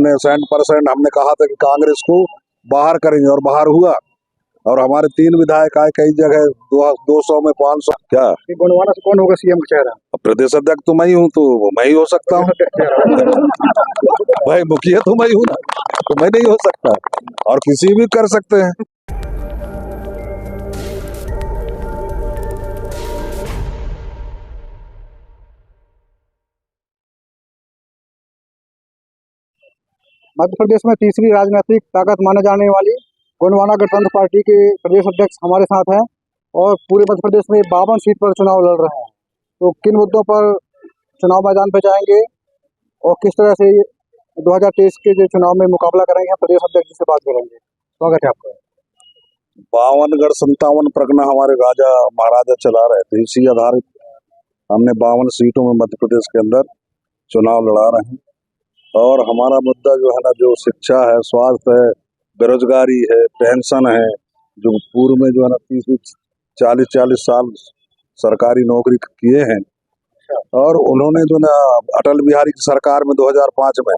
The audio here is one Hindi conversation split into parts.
हमने 100% हमने कहा था कि कांग्रेस को बाहर करेंगे और बाहर हुआ। और हमारे 3 विधायक आए कई जगह 200 में 500 क्या गोंडवाना से कौन होगा सीएम का चेहरा? अब प्रदेश अध्यक्ष तो मैं ही हूँ, तो मैं ही हो सकता हूँ। भाई मुखिया तो मैं ही हूँ ना, तो मैं नहीं हो सकता और किसी भी कर सकते हैं। मध्य प्रदेश में तीसरी राजनीतिक ताकत माने जाने वाली गोंडवाना गणतंत्र पार्टी के प्रदेश अध्यक्ष हमारे साथ हैं और पूरे मध्य प्रदेश में 52 सीट पर चुनाव लड़ रहे हैं। तो किन मुद्दों पर चुनाव मैदान पर जाएंगे और किस तरह से 2023 के जो चुनाव में मुकाबला करेंगे, हम प्रदेश अध्यक्ष जी से बात करेंगे। स्वागत है आपका। 52 गढ़ 57 परगना हमारे राजा महाराजा चला रहे थे, इसी आधारित हमने 52 सीटों में मध्य प्रदेश के अंदर चुनाव लड़ा रहे हैं। और हमारा मुद्दा जो है ना, जो शिक्षा है, स्वास्थ्य है, बेरोजगारी है, पेंशन है, जो पूर्व में जो है ना 30-40 साल सरकारी नौकरी किए हैं और उन्होंने जो ना अटल बिहारी की सरकार में 2005 में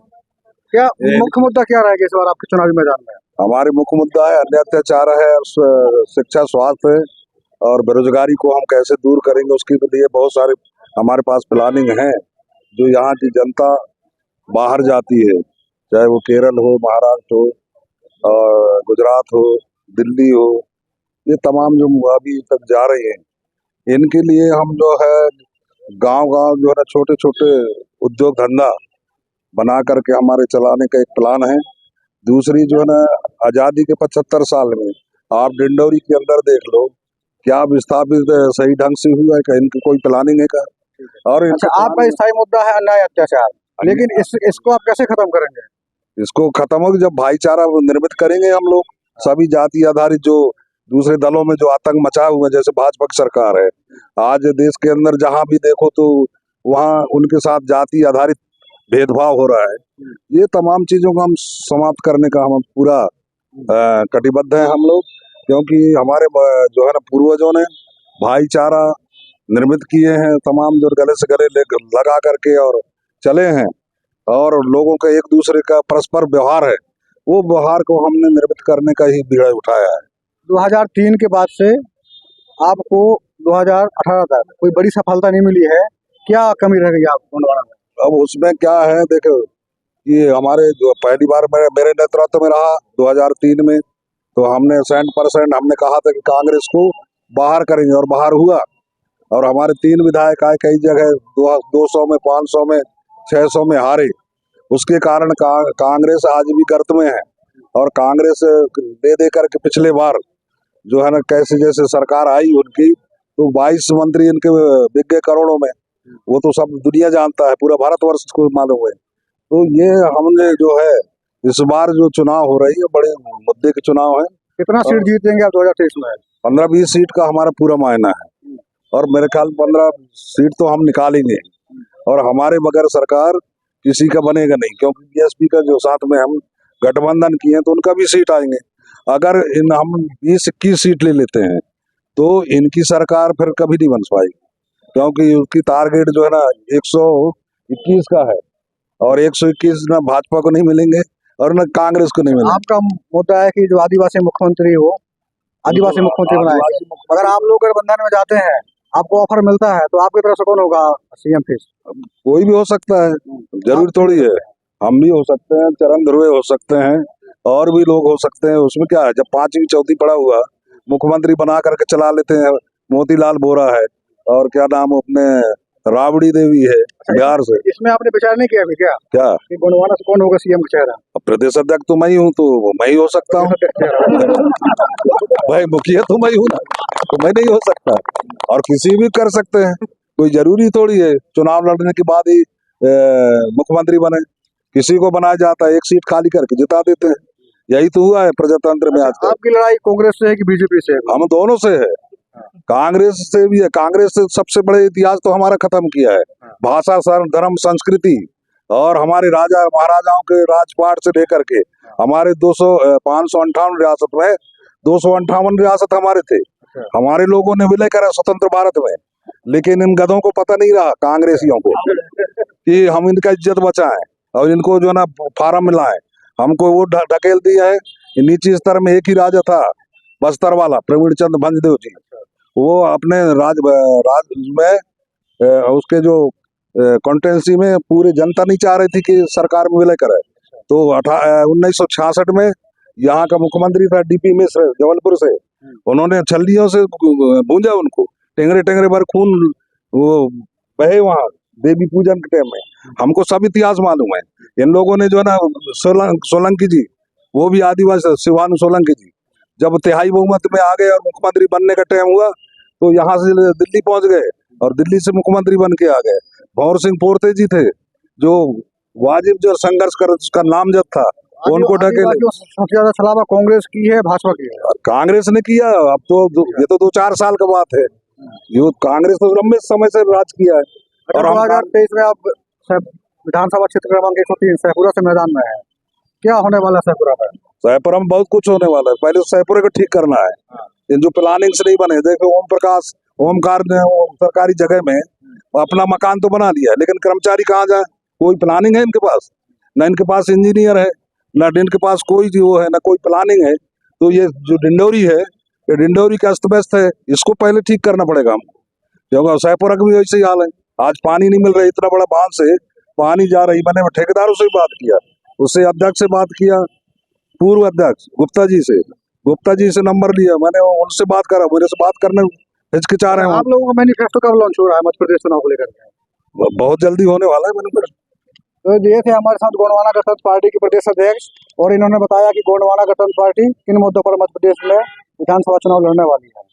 क्या मुख्य मुद्दा क्या रहेगा इस बार आपके चुनावी मैदान में? हमारे मुख्य मुद्दा है अन्य अत्याचार है, शिक्षा, स्वास्थ्य है और बेरोजगारी को हम कैसे दूर करेंगे, उसके लिए बहुत सारे हमारे पास प्लानिंग है। जो यहाँ की जनता बाहर जाती है, चाहे वो केरल हो, महाराष्ट्र हो, गुजरात हो, दिल्ली हो, ये तमाम जो अभी तक जा रही हैं, इनके लिए हम जो है गांव-गांव जो है ना छोटे छोटे उद्योग धंधा बना करके हमारे चलाने का एक प्लान है। दूसरी जो है ना, आजादी के 75 साल में आप डिंडौरी के अंदर देख लो, क्या विस्थापित सही ढंग से हुआ है, क्या इनकी कोई प्लानिंग है क्या? और अच्छा, आपका स्थायी मुद्दा है अन्याय अत्याचार, लेकिन इसको आप कैसे खत्म करेंगे? इसको खत्म होगी जब भाईचारा निर्मित करेंगे हम लोग। सभी जाति आधारित जो दूसरे दलों में जो आतंक मचा हुआ है, जैसे भाजपा की सरकार है, आज देश के अंदर जहां भी देखो तो वहां उनके साथ जाति आधारित भेदभाव हो रहा है। ये तमाम चीजों को हम समाप्त करने का हम पूरा कटिबद्ध है हम लोग, क्योंकि हमारे जो है ना पूर्वजों ने भाईचारा निर्मित किए हैं, तमाम जो गले से गले लगा करके और चले हैं और लोगों का एक दूसरे का परस्पर व्यवहार है, वो व्यवहार को हमने निर्मित करने का ही बीड़ा उठाया है। 2003 के बाद से आपको 2018 तक कोई बड़ी सफलता नहीं मिली है, क्या कमी रह गई आपको गोंडवाना में? अब उसमें क्या है, देखो ये हमारे जो पहली बार मेरे नेतृत्व में रहा 2003 में, तो हमने 100% हमने कहा था कि कांग्रेस को बाहर करेंगे और बाहर हुआ। और हमारे 3 विधायक आए कई जगह 200 में 500 में 600 में हारे। उसके कारण कांग्रेस आज भी गर्त में है और कांग्रेस दे करके पिछले बार जो है ना कैसे जैसे सरकार आई उनकी, तो 22 मंत्री इनके बिक गए करोड़ों में। वो तो सब दुनिया जानता है, पूरा भारतवर्ष को मालूम है। तो ये हमने जो है इस बार जो चुनाव हो रही है, बड़े मुद्दे के चुनाव है। कितना सीट जीतेंगे आप 2023 में? 15-20 सीट का हमारा पूरा मायना है और मेरे ख्याल 15 सीट तो हम निकालेंगे और हमारे बगैर सरकार किसी का बनेगा नहीं, क्योंकि बीएसपी का जो साथ में हम गठबंधन किए हैं तो उनका भी सीट आएंगे। अगर हम 20-21 सीट ले लेते हैं तो इनकी सरकार फिर कभी नहीं बन पाएगी, क्योंकि उसकी टारगेट जो है ना 121 का है और 121 ना भाजपा को नहीं मिलेंगे और न कांग्रेस को नहीं मिलेंगे। आपका मुद्दा है कि जो आदिवासी मुख्यमंत्री हो, आदिवासी मुख्यमंत्री बनाए। अगर आप लोग गठबंधन में जाते हैं, आपको ऑफर मिलता है, तो आपकी तरफ से कौन होगा सीएम? फिर कोई भी हो सकता है, जरूर थोड़ी है। हम भी हो सकते हैं, चरण ध्रुव हो सकते हैं और भी लोग हो सकते हैं। उसमें क्या है, जब 5वीं चौथी पड़ा हुआ मुख्यमंत्री बना करके चला लेते हैं। मोतीलाल वोरा है और क्या नाम अपने राबड़ी देवी है बिहार से। इसमें आपने विचार नहीं किया अभी क्या कि गोंडवाना से कौन होगा सीएम का चेहरा? अब प्रदेश अध्यक्ष तो मैं ही हूँ, तो मैं ही हो सकता हूँ। भाई मुखिया तो मैं ही हूँ ना, तो मैं नहीं हो सकता और किसी भी कर सकते हैं। कोई जरूरी थोड़ी है चुनाव लड़ने के बाद ही मुख्यमंत्री बने। किसी को बनाया जाता है, एक सीट खाली करके जिता देते हैं। यही तो हुआ है प्रजातंत्र में। आज आपकी लड़ाई कांग्रेस से है कि बीजेपी से? हम दोनों से है, कांग्रेस से भी है। कांग्रेस से सबसे बड़े इतिहास तो हमारा खत्म किया है, भाषा, धर्म, संस्कृति और हमारे राजा महाराजाओं के राजपाट से लेकर के हमारे 558 रियासत में 258 रियासत हमारे थे। हमारे लोगों ने विलय करा स्वतंत्र भारत में, लेकिन इन गधों को पता नहीं रहा कांग्रेसियों को कि हम इनका इज्जत बचाएं और इनको जो है ना फार्म मिला है, हमको वो ढकेल दिया है। नीचे स्तर में एक ही राजा था, बस्तर वाला प्रवीण चंद्र भंजदेव जी, वो अपने राज में उसके जो कॉन्स्टिट्यूंसी में पूरी जनता नहीं चाह रही थी कि सरकार में विलय करे। तो 1966 में यहाँ का मुख्यमंत्री था डीपी मिश्र जबलपुर से, उन्होंने छल्लियों से भूंजा उनको, टेंगरे टेंगरे भर खून वो बहे वहां देवी पूजन के टाइम में। हमको सब इतिहास मालूम है। इन लोगों ने जो है ना सोलंकी जी, वो भी आदिवासी शिवानु सोलंकी जी, जब तिहाई बहुमत में आ गए और मुख्यमंत्री बनने का टाइम हुआ तो यहाँ से दिल्ली पहुंच गए और दिल्ली से मुख्यमंत्री बन के आ गए। भंवर सिंह पोरते जी थे जो वाजिब जो संघर्ष कर उसका नाम जब था, उनको ढकेले। सबसे ज्यादा छलावा कांग्रेस की है, भाजपा की है? कांग्रेस ने किया। अब तो ये तो 2-4 साल का बात है, ये कांग्रेस तो लंबे समय से राज किया है। और 2023 में आप विधानसभा क्षेत्र क्रमांक 103 सैपुरा से मैदान में है, क्या होने वाला है सैपुरा में? सैपुरा में बहुत कुछ होने वाला है। पहले तो सैपुरा को ठीक करना है, ये जो प्लानिंग से नहीं बने। देखो ओमकार ने सरकारी जगह में अपना मकान तो बना लिया है, लेकिन कर्मचारी कहाँ जाए? कोई प्लानिंग है इनके पास? ना इनके पास इंजीनियर है, ना इनके पास कोई वो है, ना कोई प्लानिंग है। तो ये जो डिंडोरी है, ये डिंडोरी का अस्त व्यस्त है, इसको पहले ठीक करना पड़ेगा हमको, क्योंकि सैपुरा का भी वैसे ही हाल है। आज पानी नहीं मिल रहा है, इतना बड़ा बांध से पानी जा रही। मैंने ठेकेदारों से भी बात किया, उससे अध्यक्ष से बात किया, पूर्व अध्यक्ष गुप्ता जी से नंबर लिया मैंने, उनसे बात करा, मेरे से बात करने हिचकिचा रहे हैं। आप लोगों का मैनिफेस्टो कब लॉन्च हो रहा है मध्य प्रदेश चुनाव को लेकर? बहुत जल्दी होने वाला है मैनिफेस्टो। तो ये थे हमारे साथ गोंडवाना गणतंत्र पार्टी के प्रदेश अध्यक्ष, और इन्होंने बताया कि गोंडवाना गणतंत्र पार्टी किन मुद्दों पर मध्य प्रदेश में विधानसभा चुनाव लड़ने वाली है।